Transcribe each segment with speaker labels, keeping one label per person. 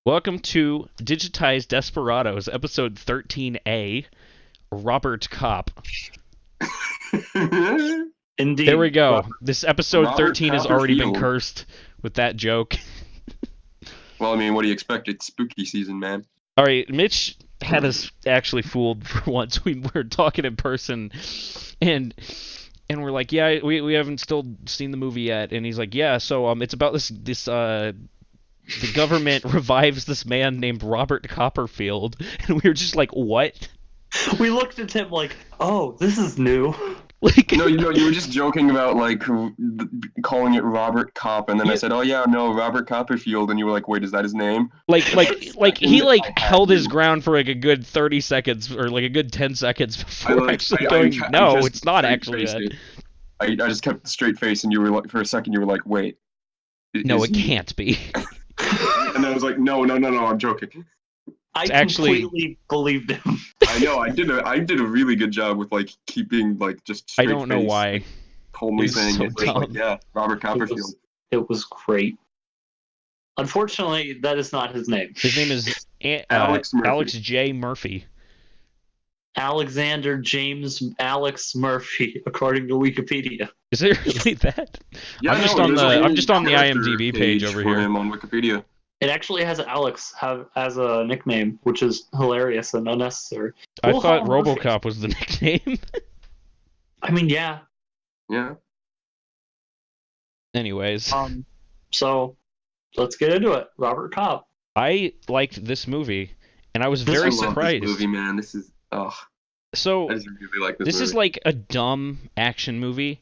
Speaker 1: Welcome to Digitized Desperadoes, episode 13A, Robert Cop.
Speaker 2: Indeed.
Speaker 1: There we go. This episode
Speaker 3: Robert
Speaker 1: 13 has already been
Speaker 3: Copperfield.
Speaker 1: cursed with that joke.
Speaker 3: Well, I mean, what do you expect? It's spooky season, man.
Speaker 1: Alright, Mitch had us actually fooled for once. We were talking in person, and we're like, yeah, we haven't still seen the movie yet. And he's like, yeah, so it's about the government revives this man named Robert Copperfield. And we were just like, what?
Speaker 2: We looked at him like, oh, this is new.
Speaker 1: Like,
Speaker 3: No, you were just joking about, like, calling it Robert Cop, and then I said, oh, yeah, no, Robert Copperfield, and you were like, wait, is that his name?
Speaker 1: like he held his ground for like a good 30 seconds or like a good 10 seconds before actually going, no, it's not actually that.
Speaker 3: I just kept a straight face, and you were like, for a second, you were like, wait.
Speaker 1: No, it can't be.
Speaker 3: And then I was like, no, I'm joking.
Speaker 2: I
Speaker 1: actually-
Speaker 2: completely believed him.
Speaker 3: I know, I did a really good job with, like, keeping, like, just straight
Speaker 1: I don't know
Speaker 3: face,
Speaker 1: why.
Speaker 3: calmly
Speaker 1: It's
Speaker 3: saying
Speaker 1: so
Speaker 3: it. Just like,
Speaker 1: dumb.
Speaker 3: yeah, Robert Copperfield.
Speaker 2: It was great. Unfortunately, that is not his name.
Speaker 1: His name is
Speaker 3: Alex Murphy.
Speaker 1: Alex J. Murphy.
Speaker 2: Alexander James Alex Murphy, according to Wikipedia.
Speaker 1: Is it really that?
Speaker 3: Yeah,
Speaker 1: I'm just
Speaker 3: no,
Speaker 1: on
Speaker 3: there's
Speaker 1: the
Speaker 3: a whole
Speaker 1: I'm just on the
Speaker 3: character
Speaker 1: IMDb page over
Speaker 3: for
Speaker 1: here.
Speaker 3: him on Wikipedia.
Speaker 2: It actually has Alex as a nickname, which is hilarious and unnecessary.
Speaker 1: I
Speaker 2: We'll
Speaker 1: thought
Speaker 2: call him Murphy.
Speaker 1: RoboCop was the nickname.
Speaker 2: I mean, yeah.
Speaker 3: Yeah.
Speaker 1: Anyways,
Speaker 2: So let's get into it. Robert Cobb.
Speaker 1: I liked this movie, and I was
Speaker 2: This
Speaker 1: very
Speaker 3: I love
Speaker 1: surprised.
Speaker 3: This movie, man. This is
Speaker 1: So
Speaker 3: I just really like this
Speaker 1: this
Speaker 3: movie.
Speaker 1: is like a dumb action movie,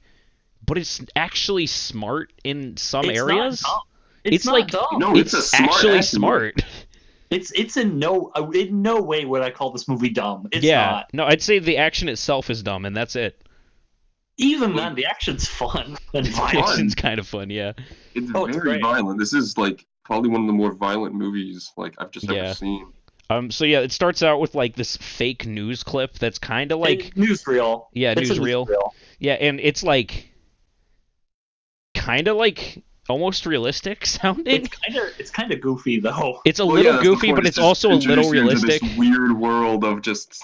Speaker 1: but it's actually smart in some
Speaker 2: It's
Speaker 1: areas.
Speaker 2: Not dumb.
Speaker 1: It's
Speaker 2: not
Speaker 1: like-
Speaker 2: dumb.
Speaker 3: No,
Speaker 1: It's
Speaker 3: a smart
Speaker 1: actually
Speaker 3: action
Speaker 1: smart.
Speaker 2: It's in no way would I call this movie dumb. It's
Speaker 1: Yeah,
Speaker 2: not.
Speaker 1: no, I'd say the action itself is dumb, and that's it.
Speaker 2: Even then, the action's fun and
Speaker 1: The
Speaker 2: violent.
Speaker 1: action's kind of fun, yeah.
Speaker 3: It's
Speaker 2: Oh, it's
Speaker 3: very
Speaker 2: great.
Speaker 3: violent. This is like probably one of the more violent movies like I've just
Speaker 1: Yeah.
Speaker 3: ever seen.
Speaker 1: So yeah, it starts out with like this fake news clip that's kind of like,
Speaker 2: newsreel.
Speaker 1: yeah,
Speaker 2: It's a
Speaker 1: newsreel. Yeah, and it's like kind of like almost realistic sounding.
Speaker 2: It's kind of goofy though.
Speaker 1: It's a
Speaker 3: Well,
Speaker 1: little
Speaker 3: yeah, that's the
Speaker 1: goofy,
Speaker 3: point.
Speaker 1: but it's
Speaker 3: just
Speaker 1: also a little
Speaker 3: introducing you into
Speaker 1: realistic.
Speaker 3: This weird world of just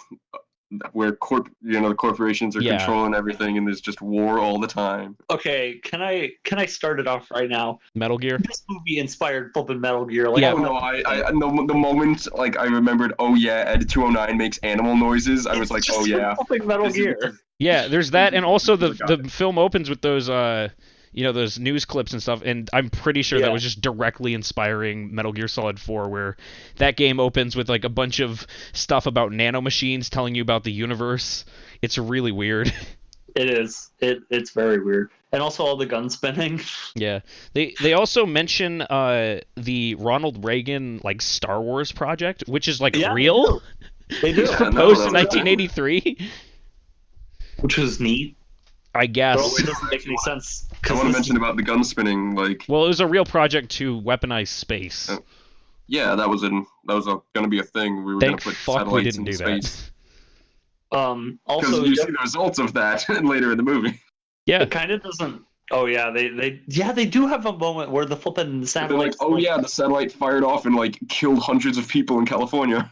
Speaker 3: where the corporations are
Speaker 1: Yeah.
Speaker 3: controlling everything, and there's just war all the time.
Speaker 2: Okay, can I start it off right now?
Speaker 1: Metal Gear.
Speaker 2: This movie inspired flipping Metal Gear. Like,
Speaker 1: Yeah.
Speaker 3: Oh no, I no, the moment like I remembered. Oh yeah, Ed 209 makes animal noises. I was like, oh yeah.
Speaker 2: flipping Metal
Speaker 3: This is-
Speaker 2: Gear.
Speaker 1: Yeah, there's that, and also the
Speaker 3: Forgot it.
Speaker 1: film opens with those those news clips and stuff, and I'm pretty sure that
Speaker 2: Yeah.
Speaker 1: was just directly inspiring Metal Gear Solid 4, where that game opens with like a bunch of stuff about nanomachines telling you about the universe. It's really weird.
Speaker 2: It is. It's very weird. And also all the gun spinning.
Speaker 1: Yeah. They also mention the Ronald Reagan like Star Wars project, which is like
Speaker 2: Yeah,
Speaker 1: real.
Speaker 2: They do.
Speaker 1: It was
Speaker 3: Yeah,
Speaker 1: proposed
Speaker 3: no,
Speaker 1: in
Speaker 3: that was-
Speaker 1: 1983.
Speaker 2: Which was neat.
Speaker 1: I
Speaker 2: But
Speaker 1: guess.
Speaker 2: also it doesn't make any sense.
Speaker 3: I
Speaker 2: 'cause
Speaker 3: want to
Speaker 2: this-
Speaker 3: mention about the gun spinning. Like,
Speaker 1: Well, it was a real project to weaponize space.
Speaker 3: Oh. yeah, that was gonna be a thing. We were
Speaker 1: Thank
Speaker 3: gonna put
Speaker 1: fuck we
Speaker 3: satellites
Speaker 1: didn't
Speaker 3: in
Speaker 1: do
Speaker 3: space.
Speaker 1: that.
Speaker 3: Because
Speaker 2: Also,
Speaker 3: you see the results of that later in the movie.
Speaker 1: Yeah.
Speaker 2: it kind of doesn't. Oh yeah, they do have a moment where the flipping
Speaker 3: They're
Speaker 2: satellite.
Speaker 3: like, oh yeah, the satellite fired off and like killed hundreds of people in California,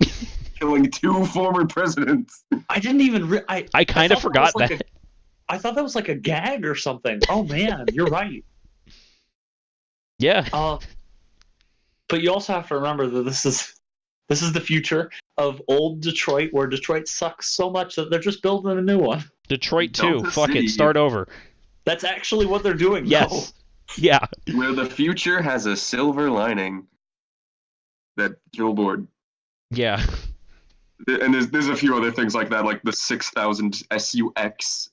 Speaker 3: killing 2 former presidents.
Speaker 2: I didn't even.
Speaker 1: I kind of
Speaker 2: thought
Speaker 1: forgot
Speaker 2: was like
Speaker 1: that.
Speaker 2: I thought that was like a gag or something. Oh man, you're right.
Speaker 1: Yeah.
Speaker 2: But you also have to remember that this is the future of old Detroit, where Detroit sucks so much that they're just building a new one.
Speaker 1: Detroit
Speaker 3: Delta
Speaker 1: 2. Fuck
Speaker 3: City.
Speaker 1: it. Start over.
Speaker 2: That's actually what they're doing.
Speaker 1: Yes. Yeah.
Speaker 3: Where the future has a silver lining. That billboard.
Speaker 1: Yeah.
Speaker 3: And there's a few other things like that, like the 6000 SUX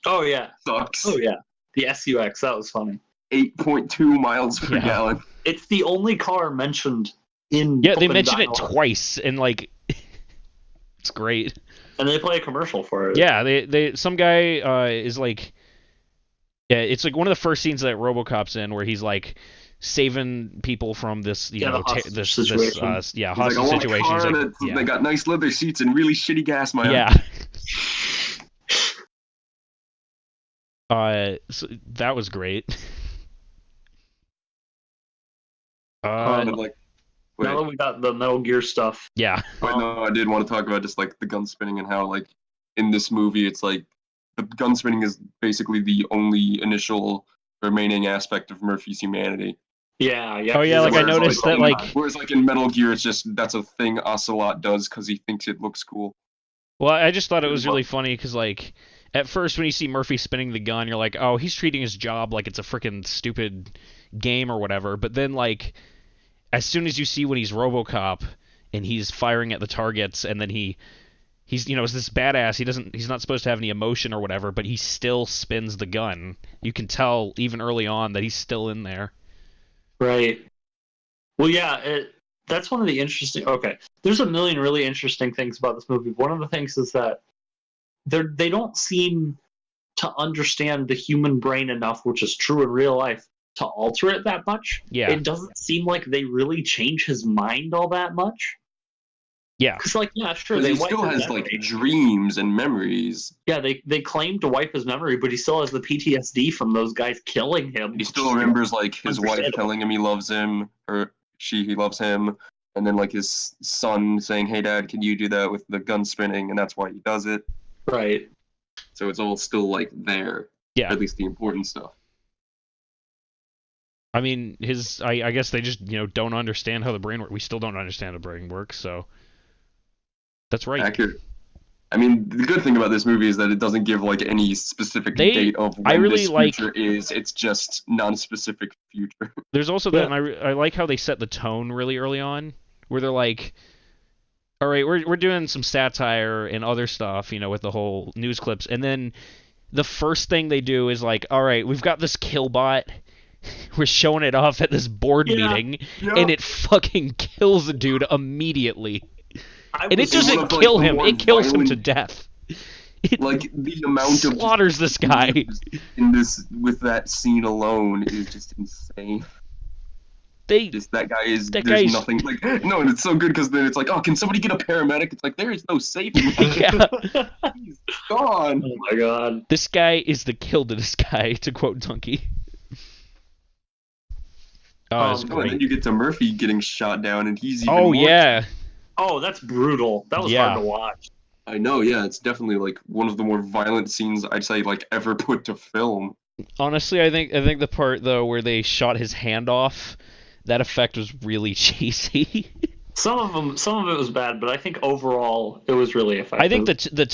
Speaker 2: Oh yeah.
Speaker 3: sucks.
Speaker 2: Oh yeah. The SUX, that was funny.
Speaker 3: 8.2 miles per
Speaker 1: Yeah.
Speaker 3: gallon.
Speaker 2: It's the only car mentioned in.
Speaker 1: Yeah, they
Speaker 2: flippin'
Speaker 1: mention it
Speaker 2: dialogue.
Speaker 1: twice, and like, it's great.
Speaker 2: And they play a commercial for it.
Speaker 1: Yeah, they some guy is like, yeah, it's like one of the first scenes that RoboCop's in, where he's like saving people from this,
Speaker 2: Yeah, the hostage
Speaker 1: this
Speaker 2: situation.
Speaker 1: hostage
Speaker 3: He's like, I want a
Speaker 1: situation.
Speaker 3: car
Speaker 1: He's like,
Speaker 3: that's-
Speaker 1: yeah,
Speaker 3: They got nice leather seats and really shitty gas mileage.
Speaker 1: yeah. So that was great.
Speaker 3: But like, Wait,
Speaker 2: Now that we got the Metal Gear stuff,
Speaker 1: Yeah.
Speaker 3: no, I did want to talk about just like the gun spinning and how like in this movie it's like the gun spinning is basically the only initial remaining aspect of Murphy's humanity.
Speaker 2: yeah.
Speaker 1: Oh yeah, like I
Speaker 3: Whereas,
Speaker 1: noticed that like
Speaker 3: whereas like in Metal Gear, it's just that's a thing Ocelot does because he thinks it looks cool.
Speaker 1: well, I just thought it was really funny because like at first when you see Murphy spinning the gun, you're like, oh, he's treating his job like it's a freaking stupid game or whatever. But then like as soon as you see when he's RoboCop and he's firing at the targets and then he's is this badass, he's not supposed to have any emotion or whatever, but he still spins the gun. You can tell even early on that he's still in there.
Speaker 2: Right. Well, yeah, that's one of the interesting. Okay, there's a million really interesting things about this movie. One of the things is that they don't seem to understand the human brain enough, which is true in real life, to alter it that much.
Speaker 1: Yeah.
Speaker 2: It doesn't seem like they really change his mind all that much.
Speaker 1: Yeah.
Speaker 2: Because, like, yeah, sure,
Speaker 3: Because
Speaker 2: they
Speaker 3: he
Speaker 2: wipe
Speaker 3: still
Speaker 2: his
Speaker 3: has
Speaker 2: memory.
Speaker 3: like dreams and memories.
Speaker 2: Yeah, they claim to wipe his memory, but he still has the PTSD from those guys killing him.
Speaker 3: He still remembers like his wife
Speaker 2: Understandable.
Speaker 3: telling him he loves him, or he loves him, and then like his son saying, "Hey, Dad, can you do that with the gun spinning?" And that's why he does it.
Speaker 2: Right.
Speaker 3: So it's all still like there.
Speaker 1: Yeah.
Speaker 3: At least the important stuff.
Speaker 1: I mean, I guess they just, don't understand how the brain works. We still don't understand how the brain works, so that's right.
Speaker 3: Accurate. I mean, the good thing about this movie is that it doesn't give like any specific date of when
Speaker 1: really
Speaker 3: this future is. It's just non-specific future.
Speaker 1: There's also that, and I like how they set the tone really early on, where they're like, all right, we're doing some satire and other stuff, with the whole news clips, and then the first thing they do is like, all right, we've got this killbot. We're showing it off at this board meeting, and it fucking kills a dude immediately. And it doesn't kill him; it kills him to death. It
Speaker 3: like the amount of
Speaker 1: slaughters this guy
Speaker 3: in this with that scene alone is just insane. That guy is there's nothing like no, and it's so good because then it's like, oh, can somebody get a paramedic? It's like there is no saving him.
Speaker 1: Yeah.
Speaker 3: He's gone.
Speaker 2: Oh my god.
Speaker 1: This guy is the kill to this guy, to quote Donkey.
Speaker 3: And then you get to Murphy getting shot down, and he's even more.
Speaker 1: Yeah.
Speaker 2: Oh, that's brutal. That was hard to watch.
Speaker 3: I know, yeah, it's definitely like one of the more violent scenes I'd say like ever put to film.
Speaker 1: Honestly, I think the part though where they shot his hand off, that effect was really cheesy.
Speaker 2: Some of it was bad, but I think overall it was really effective.
Speaker 1: I think the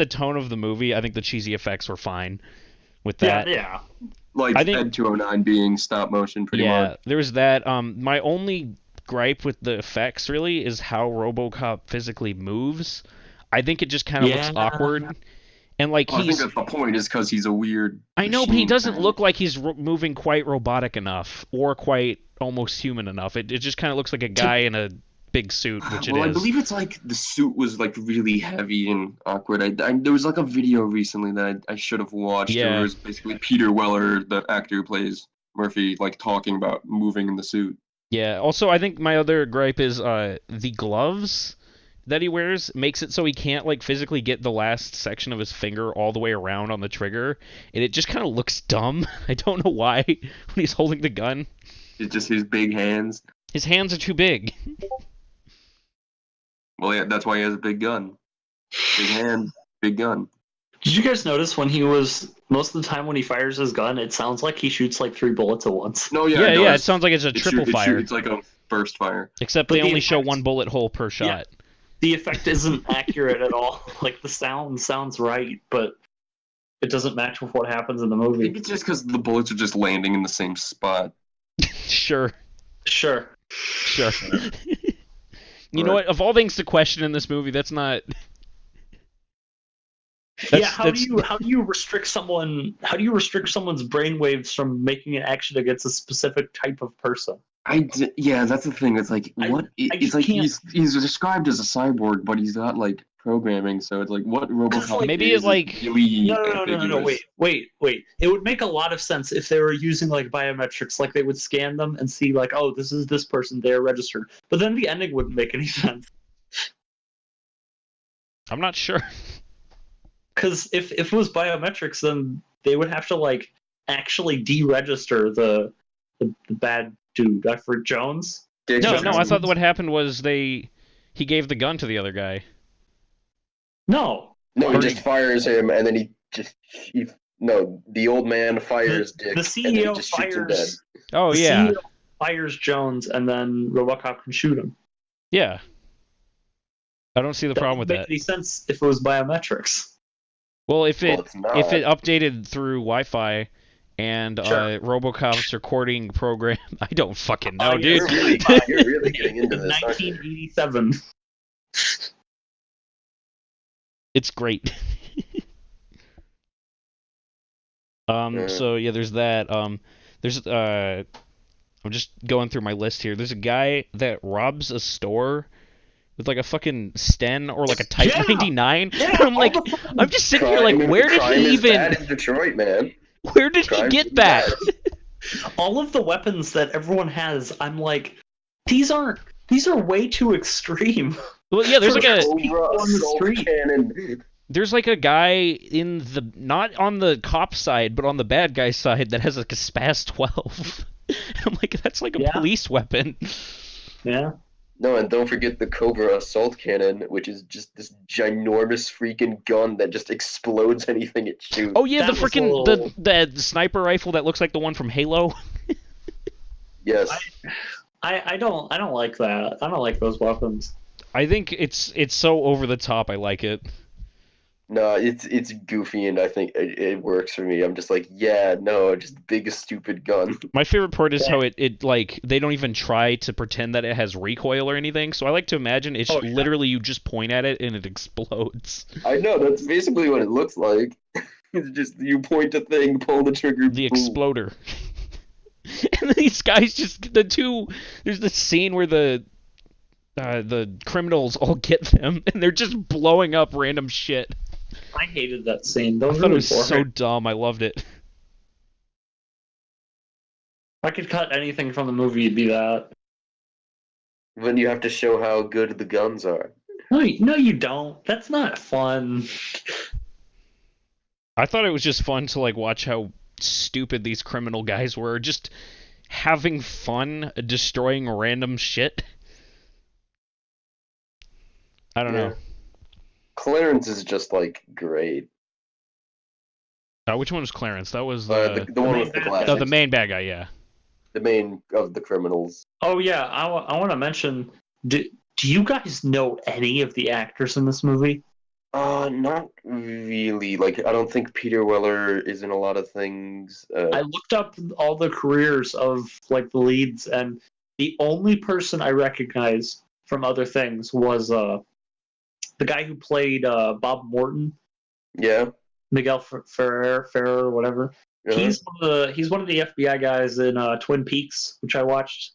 Speaker 1: tone of the movie, I think the cheesy effects were fine with that.
Speaker 2: Yeah.
Speaker 3: Like Ed 209 being stop motion pretty much.
Speaker 1: Yeah, there was that. My only gripe with the effects really is how RoboCop physically moves. I think it just kind of looks awkward. And like
Speaker 3: I think that's the point, is because he's a weird.
Speaker 1: I know, but he doesn't look like he's moving quite robotic enough or quite almost human enough. It just kind of looks like a guy in a big suit, which it is.
Speaker 3: I believe it's like the suit was like really heavy and awkward. There was like a video recently that I should have watched.
Speaker 1: Yeah.
Speaker 3: It was basically Peter Weller, the actor who plays Murphy, like talking about moving in the suit.
Speaker 1: Yeah. Also, I think my other gripe is the gloves that he wears makes it so he can't like physically get the last section of his finger all the way around on the trigger, and it just kind of looks dumb. I don't know why when he's holding the gun.
Speaker 3: It's just his big hands.
Speaker 1: His hands are too big.
Speaker 3: Well, yeah, that's why he has a big gun. Big hand, big gun.
Speaker 2: Did you guys notice when he was most of the time when he fires his gun, it sounds like he shoots like 3 bullets at once?
Speaker 3: No, yeah,
Speaker 1: it sounds like it's a triple fire.
Speaker 3: It's like a burst fire.
Speaker 1: Except they only show 1 bullet hole per shot.
Speaker 2: Yeah, the effect isn't accurate at all. Like the sound sounds right, but it doesn't match with what happens in the movie.
Speaker 3: Maybe it's just because the bullets are just landing in the same spot.
Speaker 1: Sure. You know what? Of all things to question in this movie, that's not.
Speaker 2: How do you restrict someone? How do you restrict someone's brainwaves from making an action against a specific type of person?
Speaker 3: Yeah, that's the thing. It's like what? It's like he's described as a cyborg, but he's not like programming. So it's like what RoboCop?
Speaker 1: Maybe it's like
Speaker 3: really
Speaker 2: no. Wait. It would make a lot of sense if they were using like biometrics, like they would scan them and see like, oh, this is this person, they're registered. But then the ending wouldn't make any sense.
Speaker 1: I'm not sure.
Speaker 2: Because if it was biometrics, then they would have to like actually deregister the bad dude, Jones.
Speaker 1: No, I thought what happened was he gave the gun to the other guy.
Speaker 2: No,
Speaker 4: he just fires him, and then the old man fires Dick,
Speaker 2: the CEO
Speaker 4: and then he just shoots him dead.
Speaker 1: Oh,
Speaker 2: the
Speaker 1: yeah.
Speaker 2: CEO fires Jones, and then RoboCop can shoot him.
Speaker 1: Yeah. I don't see the problem with that.
Speaker 2: That wouldn't make any sense if it was biometrics.
Speaker 1: Well, if it updated through Wi-Fi and RoboCop's recording program, I don't fucking know, dude.
Speaker 4: You're really getting into this.
Speaker 2: 1987.
Speaker 1: It's great. So yeah, there's that. I'm just going through my list here. There's a guy that robs a store with like a fucking Sten or like a Type 99.
Speaker 2: Yeah,
Speaker 1: I'm like, I'm just sitting here like, where did he even?
Speaker 4: Bad in Detroit, man.
Speaker 1: Where did he get that?
Speaker 2: All of the weapons that everyone has, I'm like, these are way too extreme.
Speaker 1: Well, yeah, there's like a
Speaker 4: on the street cannon.
Speaker 1: There's like a guy not on the cop side, but on the bad guy side that has like a Spaz 12. I'm like, that's like a police weapon.
Speaker 2: Yeah.
Speaker 4: No, and don't forget the Cobra assault cannon, which is just this ginormous freaking gun that just explodes anything it shoots.
Speaker 1: Oh yeah, the freaking the sniper rifle that looks like the one from Halo.
Speaker 4: Yes.
Speaker 2: I don't like that. I don't like those weapons.
Speaker 1: I think it's so over the top. I like it.
Speaker 4: No, it's goofy, and I think it works for me. I'm just like, yeah, no, just big stupid gun.
Speaker 1: My favorite part is how it like they don't even try to pretend that it has recoil or anything. So I like to imagine it's literally you just point at it and it explodes.
Speaker 4: I know, that's basically what it looks like. It's just you point a thing, pull the trigger,
Speaker 1: the
Speaker 4: boom.
Speaker 1: exploder. And these guys just there's this scene where the criminals all get them and they're just blowing up random shit.
Speaker 2: I hated that scene.
Speaker 1: I thought it was so dumb. I loved it. If
Speaker 2: I could cut anything from the movie, it'd be that.
Speaker 4: When you have to show how good the guns are.
Speaker 2: No, you don't. That's not fun.
Speaker 1: I thought it was just fun to like watch how stupid these criminal guys were, just having fun destroying random shit. I don't know.
Speaker 4: Clarence is just like great.
Speaker 1: Which one was Clarence? That was
Speaker 4: the one with the glasses.
Speaker 1: Oh, the main bad guy, yeah.
Speaker 4: The main of the criminals.
Speaker 2: Oh yeah, I want to mention. Do you guys know any of the actors in this movie?
Speaker 4: Not really. Like, I don't think Peter Weller is in a lot of things.
Speaker 2: I looked up all the careers of like the leads, and the only person I recognized from other things was the guy who played Bob Morton.
Speaker 4: Yeah.
Speaker 2: Miguel Ferrer or whatever. Uh-huh. He's one of the FBI guys in Twin Peaks, which I watched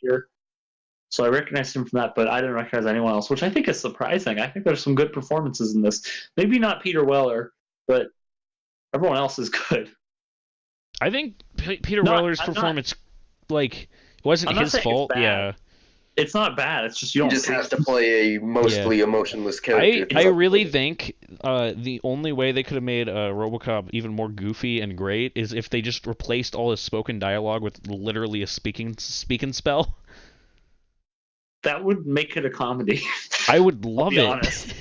Speaker 2: here. So I recognized him from that, but I didn't recognize anyone else, which I think is surprising. I think there's some good performances in this. Maybe not Peter Weller, but everyone else is good.
Speaker 1: I think Peter Weller's performance, it wasn't his fault. Yeah.
Speaker 2: It's not bad. It's just you don't.
Speaker 4: He just has to play a mostly emotionless character.
Speaker 1: I really think the only way they could have made RoboCop even more goofy and great is if they just replaced all his spoken dialogue with literally a speaking spell.
Speaker 2: That would make it a comedy.
Speaker 1: I would love it.
Speaker 2: Honest.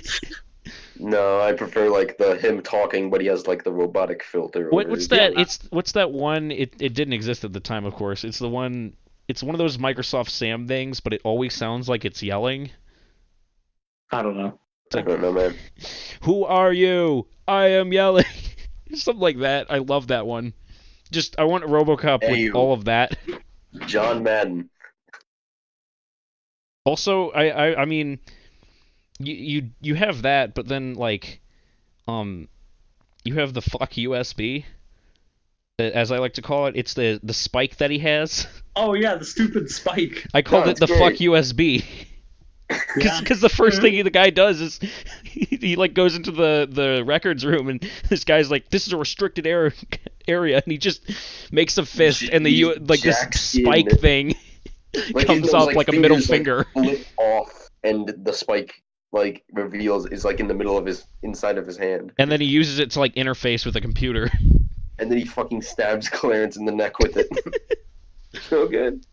Speaker 4: No, I prefer like him talking, but he has like the robotic filter.
Speaker 1: What's that? Yeah. What's that one? It didn't exist at the time, of course. It's the one. It's one of those Microsoft Sam things, but it always sounds like it's yelling.
Speaker 2: I don't know.
Speaker 4: I don't know, man.
Speaker 1: Who are you? I am yelling. Something like that. I love that one. I want RoboCop with all of that.
Speaker 4: John Madden.
Speaker 1: Also, I mean, you have that, but then you have the fuck USB. As I like to call it, it's the spike that he has.
Speaker 2: Oh yeah, the stupid spike.
Speaker 1: I called it the fuck USB. Because the first thing the guy does is he goes into the records room and this guy's like, this is a restricted area, and he just makes a fist and this spike thing comes off like a middle finger.
Speaker 4: Flip off, and the spike reveals is in the middle of inside of his hand.
Speaker 1: And then he uses it to interface with a computer.
Speaker 4: And then he fucking stabs Clarence in the neck with it. So good.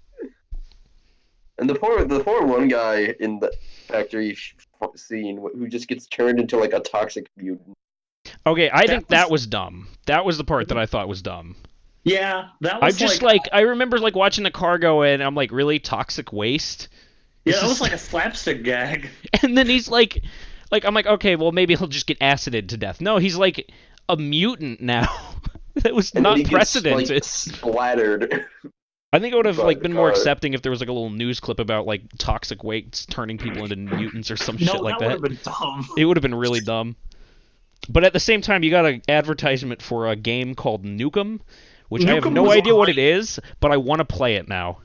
Speaker 4: And the poor one guy in the factory scene who just gets turned into like a toxic mutant.
Speaker 1: Okay, I think that was dumb. That was the part that I thought was dumb.
Speaker 2: Yeah, that was
Speaker 1: I'm just like I remember like watching the car go in, and I'm like, really, toxic waste?
Speaker 2: Yeah, that was like a slapstick gag.
Speaker 1: And then he's like I'm like, okay, well maybe he'll just get acided to death. No, he's like a mutant now. That was not precedented.
Speaker 4: Gets, like, splattered.
Speaker 1: I think I would have like been more accepting if there was like a little news clip about like toxic waste turning people into mutants or some shit like that.
Speaker 2: No, that would have been dumb.
Speaker 1: It would have been really dumb. But at the same time, you got an advertisement for a game called Nukem, which I have no idea what it is, but I want to play it now.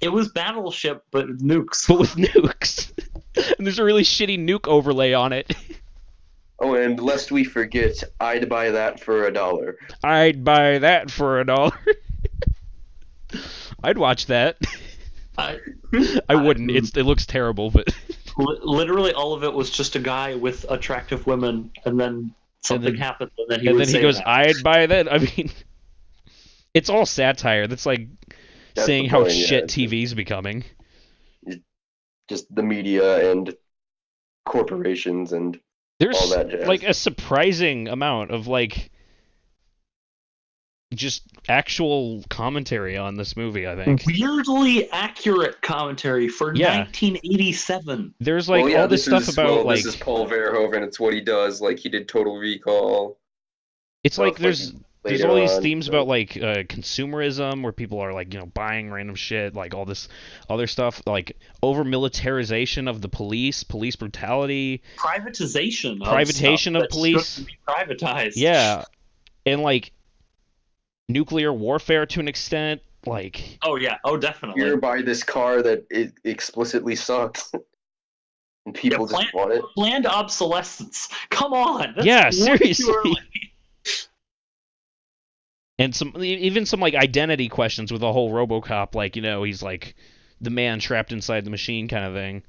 Speaker 2: It was Battleship, but with nukes.
Speaker 1: But with nukes. And there's a really shitty nuke overlay on it.
Speaker 4: Oh, and lest we forget, I'd buy that for $1.
Speaker 1: I'd buy that for $1. I'd watch that. I wouldn't. It looks terrible, but
Speaker 2: literally all of it was just a guy with attractive women, and then something happened, and then he
Speaker 1: goes,
Speaker 2: that.
Speaker 1: "I'd buy that." I mean, it's all satire. That's like saying how shit TV's becoming.
Speaker 4: Just the media and corporations and all that jazz.
Speaker 1: Like a surprising amount of like just actual commentary on this movie, I think.
Speaker 2: Weirdly accurate commentary for 1987.
Speaker 1: There's like all this stuff about like...
Speaker 4: This is Paul Verhoeven, it's what he does, like he did Total Recall.
Speaker 1: It's like there's all these themes about like consumerism, where people are like, buying random shit, like all this other stuff, like over-militarization of the police brutality.
Speaker 2: Privatization
Speaker 1: of police.
Speaker 2: Be privatized.
Speaker 1: Yeah. And like nuclear warfare to an extent, like...
Speaker 2: Oh, yeah. Oh, definitely.
Speaker 4: You're by this car that it explicitly sucks. And people just want it.
Speaker 2: Planned obsolescence. Come on!
Speaker 1: That's seriously. And even some like identity questions with the whole RoboCop, like, he's like the man trapped inside the machine kind of thing.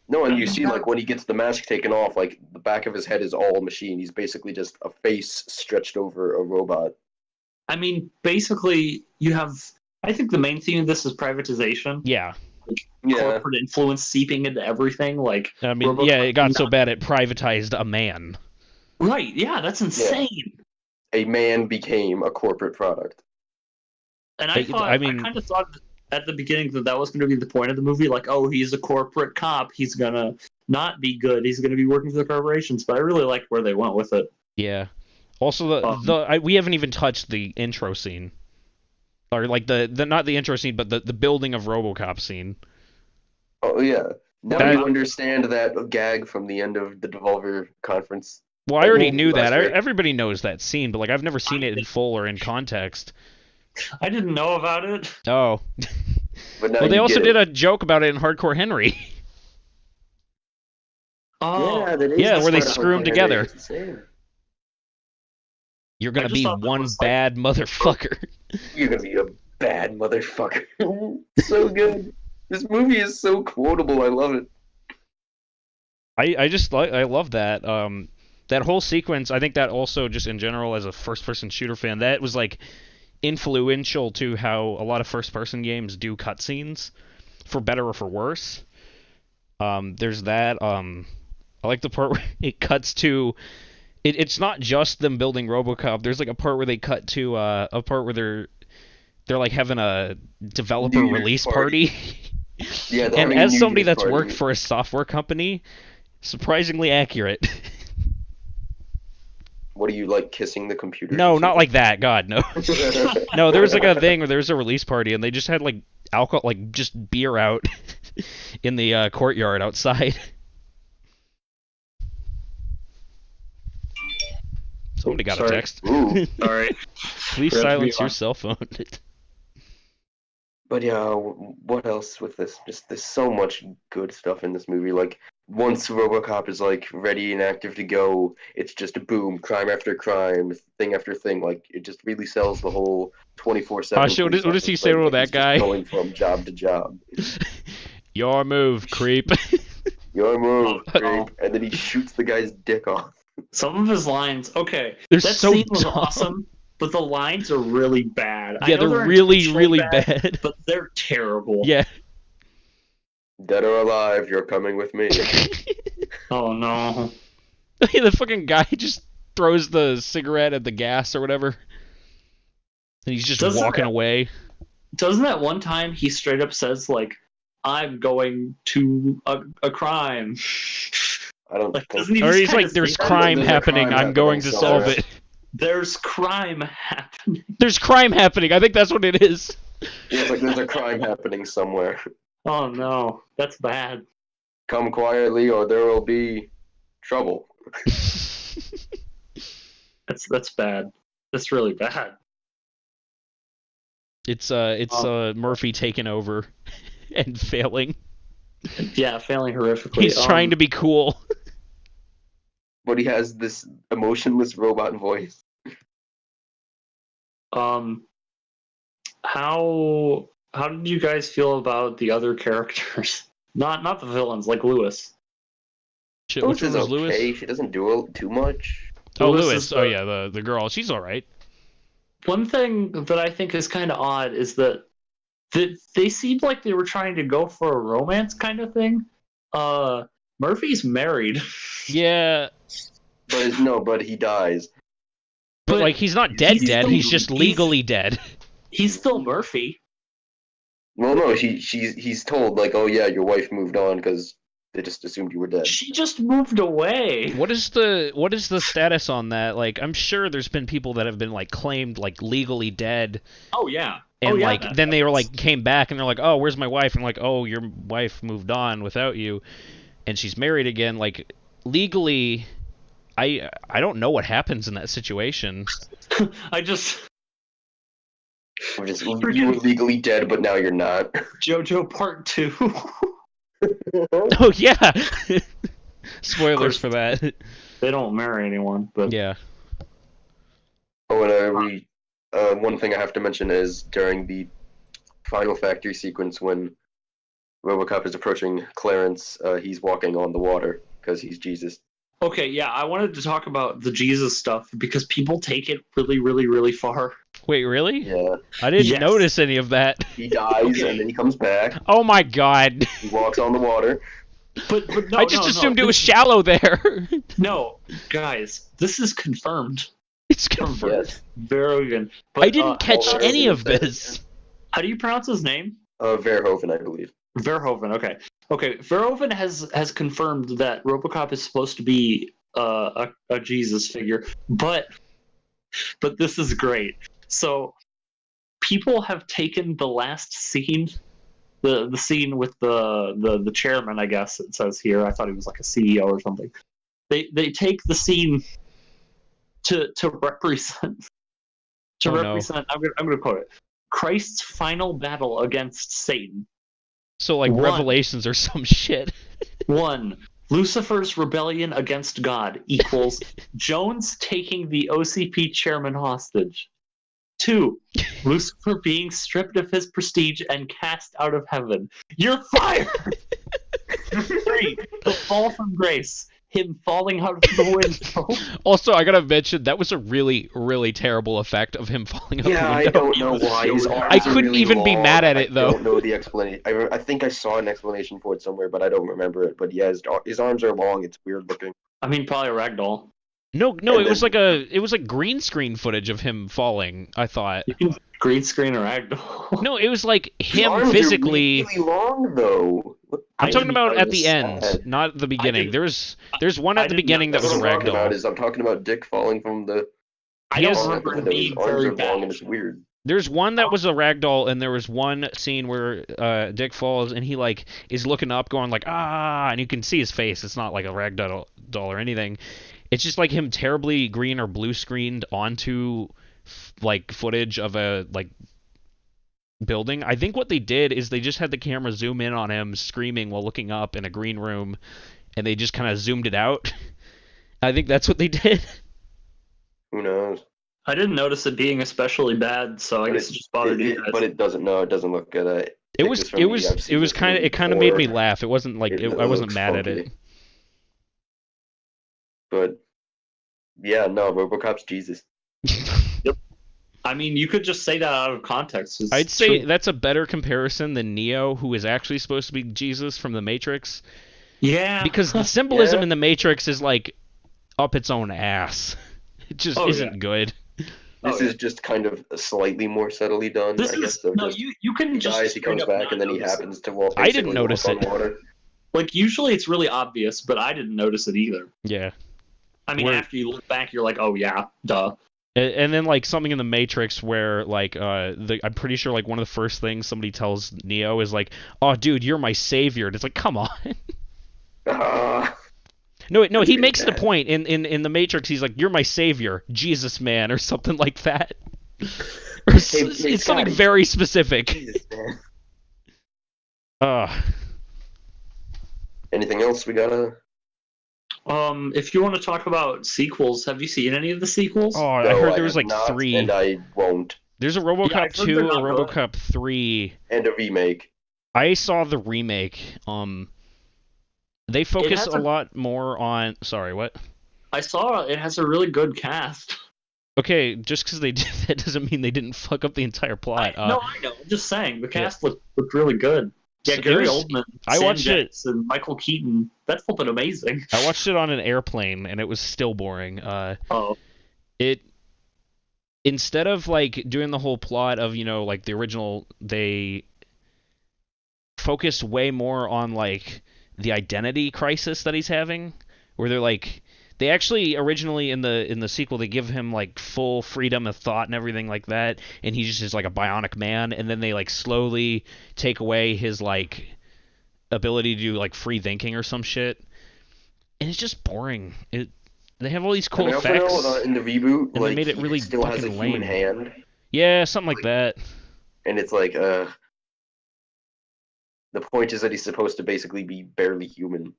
Speaker 4: No, and you see, like, when he gets the mask taken off, like, the back of his head is all machine. He's basically just a face stretched over a robot.
Speaker 2: I mean, basically, you have... I think the main theme of this is privatization.
Speaker 1: Yeah.
Speaker 2: Like, corporate influence seeping into everything. Like,
Speaker 1: I mean, it got so bad it privatized a man.
Speaker 2: Right, yeah, that's insane.
Speaker 4: Yeah. A man became a corporate product.
Speaker 2: And I kind of thought at the beginning that was going to be the point of the movie. Like, oh, he's a corporate cop. He's going to not be good. He's going to be working for the corporations. But I really liked where they went with it.
Speaker 1: Yeah. Also, we haven't even touched the intro scene, or like the not the intro scene, but the building of RoboCop scene.
Speaker 4: Oh yeah, now you understand that gag from the end of the Devolver conference.
Speaker 1: Well, I already knew that. Everybody knows that scene, but like I've never seen it in full or in context.
Speaker 2: I didn't know about it.
Speaker 1: Oh. Well, they also did a joke about it in Hardcore Henry.
Speaker 2: Oh,
Speaker 4: yeah,
Speaker 1: where they screw them together. You're gonna be one bad motherfucker.
Speaker 4: You're gonna be a bad motherfucker. So good. This movie is so quotable. I love it.
Speaker 1: I love that. That whole sequence. I think that also, just in general, as a first-person shooter fan, that was like influential to how a lot of first-person games do cutscenes, for better or for worse. There's that. I like the part where it cuts to. It's not just them building RoboCop. There's like a part where they cut to a part where they're like having a developer release party.
Speaker 4: Yeah,
Speaker 1: and as somebody that's worked for a software company, surprisingly accurate.
Speaker 4: What do you like, kissing the computer?
Speaker 1: No, not like that. God, no. No, there was like a thing where there was a release party and they just had like alcohol, like just beer out in the courtyard outside. Somebody got a text.
Speaker 2: Ooh, sorry.
Speaker 1: Please silence your cell phone.
Speaker 4: But yeah, what else with this? Just there's so much good stuff in this movie. Like, once RoboCop is like ready and active to go, it's just a boom, crime after crime, thing after thing. Like, it just really sells the whole 24/7.
Speaker 1: What does he say to that guy?
Speaker 4: Going from job to job.
Speaker 1: Your move, creep.
Speaker 4: Your move, creep. And then he shoots the guy's dick off.
Speaker 2: Some of his lines, okay,
Speaker 1: that
Speaker 2: scene was awesome, but the lines are really bad.
Speaker 1: Yeah, they're really, really bad.
Speaker 2: But they're terrible.
Speaker 1: Yeah.
Speaker 4: Dead or alive, you're coming with me.
Speaker 2: Oh no.
Speaker 1: The fucking guy just throws the cigarette at the gas or whatever. And he's just walking away.
Speaker 2: Doesn't that one time he straight up says, like, I'm going to a crime?
Speaker 4: I don't
Speaker 2: like,
Speaker 4: think...
Speaker 1: Or he's like, there's crime happening, I'm going to solve it.
Speaker 2: There's crime happening.
Speaker 1: There's crime happening, I think that's what it is.
Speaker 4: Yeah, it's like there's a crime happening somewhere.
Speaker 2: Oh no, that's bad.
Speaker 4: Come quietly or there will be trouble.
Speaker 2: That's bad. That's really bad.
Speaker 1: It's Murphy taking over and failing.
Speaker 2: Yeah, failing horrifically.
Speaker 1: He's trying to be cool.
Speaker 4: But he has this emotionless robot voice.
Speaker 2: How did you guys feel about the other characters? Not the villains, like Lewis.
Speaker 1: Shit, which one was Lewis?
Speaker 4: She doesn't do too much.
Speaker 1: Oh, Lewis. Oh yeah, the girl. She's all right.
Speaker 2: One thing that I think is kind of odd is that they seemed like they were trying to go for a romance kind of thing. Murphy's married.
Speaker 1: Yeah.
Speaker 4: But he dies.
Speaker 1: But like, he's not dead. He's just legally dead.
Speaker 2: He's still Murphy.
Speaker 4: Well, no, he's told, like, oh yeah, your wife moved on because they just assumed you were dead.
Speaker 2: She just moved away.
Speaker 1: What is the status on that? Like, I'm sure there's been people that have been like claimed like legally dead.
Speaker 2: Oh yeah.
Speaker 1: And then they were like came back and they're like, oh, where's my wife? And like, oh, your wife moved on without you, and she's married again. Like, legally, I don't know what happens in that situation.
Speaker 4: You were legally dead, but now you're not.
Speaker 2: JoJo Part 2.
Speaker 1: Oh yeah. Spoilers for that.
Speaker 2: They don't marry anyone, but
Speaker 1: yeah.
Speaker 4: Oh, and one thing I have to mention is during the final factory sequence when RoboCop is approaching Clarence, he's walking on the water because he's Jesus.
Speaker 2: Okay, yeah, I wanted to talk about the Jesus stuff because people take it really, really, really far.
Speaker 1: Wait, really?
Speaker 4: Yeah.
Speaker 1: I didn't notice any of that.
Speaker 4: He dies and then he comes back.
Speaker 1: Oh my god.
Speaker 4: He walks on the water.
Speaker 2: But no,
Speaker 1: I just assumed it was shallow there.
Speaker 2: No, guys, this is confirmed.
Speaker 1: It's confirmed.
Speaker 4: Yes.
Speaker 2: Very good. But,
Speaker 1: I didn't catch any of this.
Speaker 2: How do you pronounce his name?
Speaker 4: Verhoeven, I believe.
Speaker 2: Verhoeven, okay. Okay, Verhoeven has confirmed that RoboCop is supposed to be a Jesus figure, but this is great. So people have taken the last scene, the scene with the chairman, I guess it says here. I thought he was like a CEO or something. They take the scene to represent represent. I'm gonna quote it: Christ's final battle against Satan.
Speaker 1: So like Revelations or some shit.
Speaker 2: 1. Lucifer's rebellion against God equals Jones taking the OCP chairman hostage. 2. Lucifer being stripped of his prestige and cast out of heaven. You're fired! 3. The fall from grace. Him falling out of the window.
Speaker 1: Also, I gotta mention, that was a really, really terrible effect of him falling out the window.
Speaker 4: Yeah, I don't know why.
Speaker 1: I couldn't even be mad at it, though.
Speaker 4: I don't know the explanation. I think I saw an explanation for it somewhere, but I don't remember it. But yeah, his arms are long. It's weird looking.
Speaker 2: I mean, probably a ragdoll.
Speaker 1: No, it was like green screen footage of him falling, I thought.
Speaker 2: You can green screen a ragdoll.
Speaker 1: No, it was like him
Speaker 4: arms
Speaker 1: physically.
Speaker 4: Are really long though.
Speaker 1: I'm talking about at the end, not at the beginning. There's one at the beginning that was a ragdoll.
Speaker 4: I'm talking about Dick falling from the.
Speaker 2: I don't remember it being very bad.
Speaker 4: And it's weird.
Speaker 1: There's one that was a ragdoll, and there was one scene where Dick falls, and he like is looking up, going like ah, and you can see his face. It's not like a ragdoll or anything. It's just like him terribly green or blue screened onto like footage of a like building. I think what they did is they just had the camera zoom in on him screaming while looking up in a green room, and they just kind of zoomed it out. I think that's what they did.
Speaker 4: Who knows?
Speaker 2: I didn't notice it being especially bad, so I guess it just bothered you guys.
Speaker 4: But it doesn't look good.
Speaker 1: It kind of made me laugh. It wasn't like I wasn't mad at it.
Speaker 4: But yeah, no, RoboCop's Jesus.
Speaker 2: Yep. I mean, you could just say that out of context.
Speaker 1: I'd say that's a better comparison than Neo, who is actually supposed to be Jesus from the Matrix.
Speaker 2: Yeah.
Speaker 1: Because the symbolism in the Matrix is like up its own ass. It just isn't good.
Speaker 4: This is just kind of slightly more subtly done. I guess.
Speaker 2: No, you can just.
Speaker 4: He comes back and then he happens to walk.
Speaker 1: I didn't notice it.
Speaker 4: Water.
Speaker 2: Like usually it's really obvious, but I didn't notice it either.
Speaker 1: Yeah.
Speaker 2: I mean, after you look back, you're like, oh yeah, duh.
Speaker 1: And then like something in the Matrix where like I'm pretty sure like one of the first things somebody tells Neo is like, "Oh, dude, you're my savior." And it's like, come on. No, he makes the point in the Matrix. He's like, "You're my savior, Jesus man," or something like that. Or it's something very specific.
Speaker 4: Jesus, man. Anything else we gotta?
Speaker 2: If you want to talk about sequels, have you seen any of the sequels?
Speaker 1: Oh, no, I heard there was like 3.
Speaker 4: And I won't.
Speaker 1: There's a RoboCop 2, a RoboCop 3,
Speaker 4: and a remake.
Speaker 1: I saw the remake. They focus a lot more on. Sorry, what?
Speaker 2: I saw it has a really good cast.
Speaker 1: Okay, just because they did that doesn't mean they didn't fuck up the entire plot.
Speaker 2: No, I know. I'm just saying the cast looked really good. Yeah, Gary Oldman, Sam Jackson, Michael Keaton. That's flipping amazing.
Speaker 1: I watched it on an airplane, and it was still boring. Instead of like doing the whole plot of like the original, they focused way more on like the identity crisis that he's having, where they're like. They actually originally in the sequel they give him like full freedom of thought and everything like that, and he just is like a bionic man, and then they like slowly take away his like ability to do like free thinking or some shit, and it's just boring. They have all these cool effects
Speaker 4: in the reboot,
Speaker 1: and
Speaker 4: like,
Speaker 1: they made it really
Speaker 4: still
Speaker 1: fucking
Speaker 4: has a
Speaker 1: lame.
Speaker 4: human hand.
Speaker 1: Yeah, something like that.
Speaker 4: And it's like the point is that he's supposed to basically be barely human.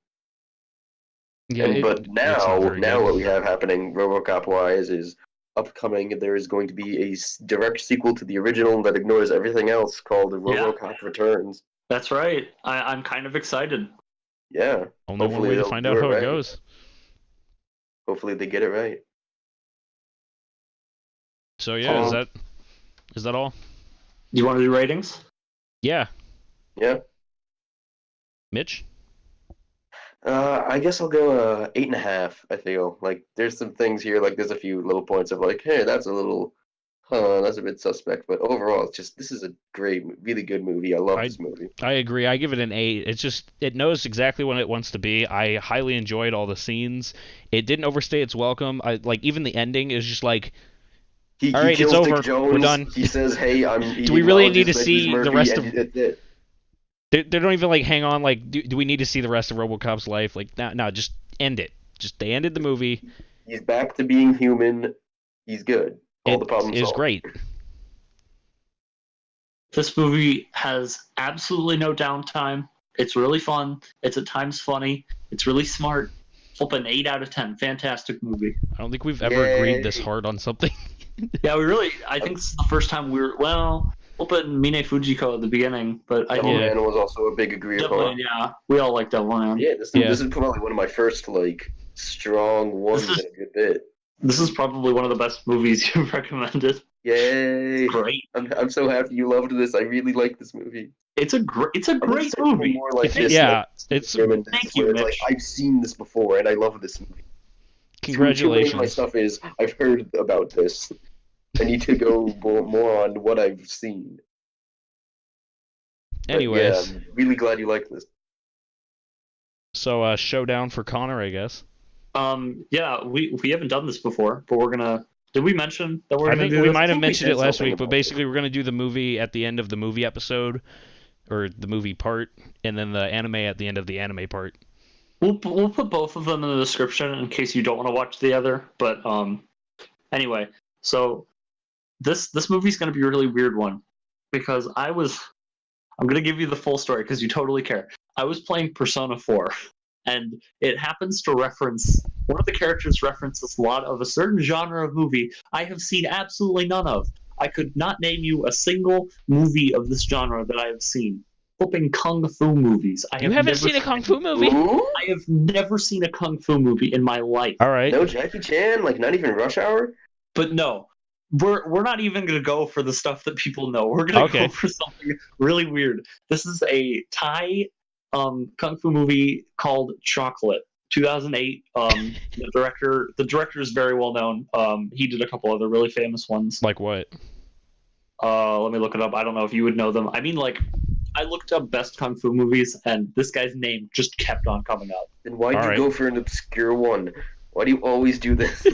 Speaker 1: Yeah,
Speaker 4: but now what we have happening RoboCop wise is upcoming. There is going to be a direct sequel to the original that ignores everything else called RoboCop Returns.
Speaker 2: That's right. I'm kind of excited.
Speaker 4: Yeah.
Speaker 1: Only one way to find out how it goes.
Speaker 4: Hopefully they get it right.
Speaker 1: So yeah, is that all?
Speaker 2: You want to do ratings?
Speaker 1: Yeah.
Speaker 4: Yeah.
Speaker 1: Mitch?
Speaker 4: I guess I'll go 8.5. I feel like there's some things here, like there's a few little points of like, hey, that's a bit suspect, but overall, this is a great, really good movie. I love this movie.
Speaker 1: I agree. I give it an 8. It knows exactly what it wants to be. I highly enjoyed all the scenes. It didn't overstay its welcome. Even the ending is just like, all right, it's over. We're done.
Speaker 4: He says, hey,
Speaker 1: do we really need to see the rest of it? They don't even like hang on. Like, do we need to see the rest of RoboCop's life? Like, no, just end it. They ended the movie.
Speaker 4: He's back to being human. He's good. All the problems solved.
Speaker 1: It's great.
Speaker 2: This movie has absolutely no downtime. It's really fun. It's at times funny. It's really smart. Flipping 8 out of 10. Fantastic movie.
Speaker 1: I don't think we've ever agreed this hard on something.
Speaker 2: Yeah, I think this is the first time we'll put Mine Fujiko at the beginning, but
Speaker 4: Devilman was also a big agreeable.
Speaker 2: Yeah, we all like Devilman.
Speaker 4: Yeah, this is probably one of my first like strong ones in a good bit.
Speaker 2: This is probably one of the best movies you've recommended.
Speaker 4: Yay!
Speaker 2: Great.
Speaker 4: I'm so happy you loved this. I really like this movie.
Speaker 2: It's a great movie.
Speaker 4: More like
Speaker 1: thank you, Mitch.
Speaker 4: Like, I've seen this before, and I love this movie.
Speaker 1: Congratulations.
Speaker 4: My stuff is I've heard about this. I need to go more on what I've seen.
Speaker 1: Anyways,
Speaker 4: I'm really glad you like this.
Speaker 1: So, showdown for Connor, I guess.
Speaker 2: Yeah, we haven't done this before, but we're gonna. Did we mention that we're gonna do this?
Speaker 1: I think we might have mentioned it last week, but basically we're gonna do the movie at the end of the movie episode, or the movie part, and then the anime at the end of the anime part.
Speaker 2: We'll put both of them in the description in case you don't want to watch the other. But anyway, so. This movie's going to be a really weird one because I'm going to give you the full story because you totally care. I was playing Persona 4 and it happens to reference, one of the characters references a lot of a certain genre of movie I have seen absolutely none of. I could not name you a single movie of this genre that I have seen. Flipping Kung Fu movies.
Speaker 1: You haven't seen a Kung Fu movie?
Speaker 2: I have never seen a Kung Fu movie in my life.
Speaker 1: All right.
Speaker 4: No Jackie Chan? Like not even Rush Hour?
Speaker 2: But no. we're not even gonna go for the stuff that people know. We're gonna go for something really weird. This is a Thai kung fu movie called Chocolate. 2008. The director is very well known. He did a couple other really famous ones.
Speaker 1: Like what?
Speaker 2: Let me look it up. I don't know if you would know them. I mean, like, I looked up best kung fu movies, and this guy's name just kept on coming up.
Speaker 4: Then why'd you go for an obscure one? Why do you always do this?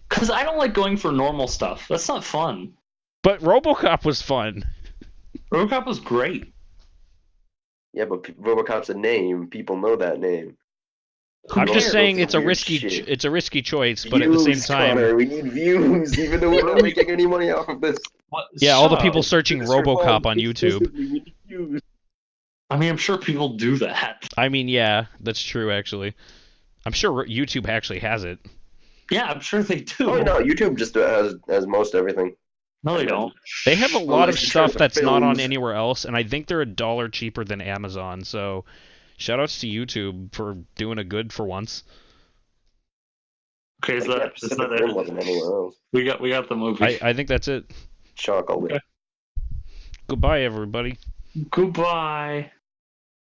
Speaker 2: Because I don't like going for normal stuff. That's not fun.
Speaker 1: But RoboCop was fun.
Speaker 2: RoboCop was great.
Speaker 4: Yeah, but RoboCop's a name. People know that name.
Speaker 1: I'm just saying it's a risky choice, but at the same time,
Speaker 4: Connor, we need views, even though we're not making any money off of this.
Speaker 1: Yeah, all the people searching RoboCop on YouTube.
Speaker 2: I mean, I'm sure people do that.
Speaker 1: I mean, yeah, that's true. Actually, I'm sure YouTube actually has it.
Speaker 2: Yeah, I'm sure they do.
Speaker 4: Oh no, YouTube just has most everything.
Speaker 2: No, they don't.
Speaker 1: They have a lot of stuff that's not on anywhere else, and I think they're $1 cheaper than Amazon. So. Shoutouts to YouTube for doing a good for once.
Speaker 2: Okay, is that it?
Speaker 4: Wasn't anywhere else.
Speaker 2: We got the movie.
Speaker 1: I think that's it.
Speaker 4: Chocolate.
Speaker 1: Goodbye, everybody.
Speaker 2: Goodbye.